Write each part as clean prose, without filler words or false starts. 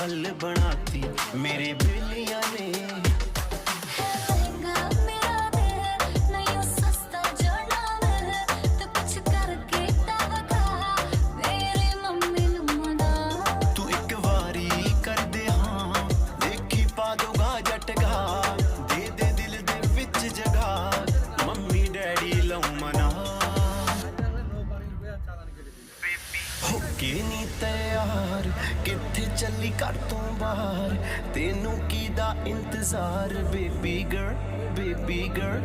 हल बनाती मेरे बेलिया ने। तू एक वारी कर दे हाँ, देखी पा दूंगा झटका, दे दे दिल दे विच जगह, मम्मी डैडी लऊ मना। होके नी तैयार किथे चली घर तो बाहर, तेनू की दा इंतजार बेबी गर्ल बेबी गर्ल।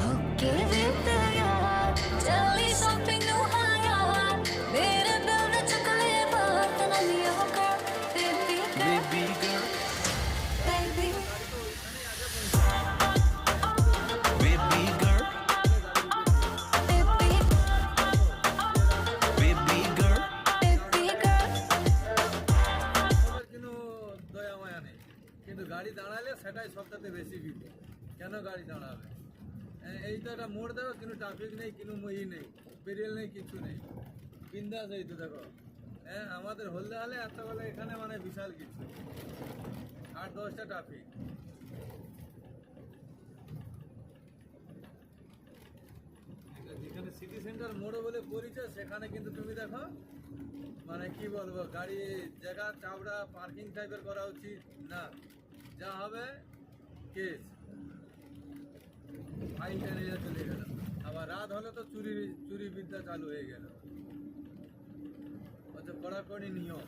होके नी तैयार चली शॉपिंग नू हाया, मेरे दिल ने चुक ले बात ना लियो कर baby baby girl baby baby girl baby baby girl. Baby girl. কিন্তু দয়া মায়া নেই, কিন্তু গাড়ি দাঁড়ালে সেটাই সবটাতে বেশি বিপদ। কেন গাড়ি দাঁড়াবে? এই তো একটা মোড় দেখো, কিন্তু ট্রাফিক নেই, কিন্তু ই নেই, বেরিয়েল নেই, কিছু নেই, বিন্দাস। এই তো দেখো, হ্যাঁ আমাদের হলদে হালে এত বলে এখানে মানে বিশাল কিছু 8-10টা ট্রাফিক। যেখানে সিটি সেন্টার মোড় বলে পরিচয়, সেখানে কিন্তু তুমি দেখো মানে কি বলবো, গাড়ি জায়গা চাবড়া পার্কিং টাইপের করা উচিত না, যা হবে কেস, ফাইল টেনে চলে গেল। আবার রাত হলে তো চুরি বিদ্যা চালু হয়ে গেল। হচ্ছে কড়াকড়ি নিয়ম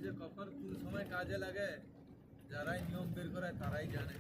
যে কখন কোন সময় কাজে লাগে, যারাই নিয়ম বের করায় তারাই জানে।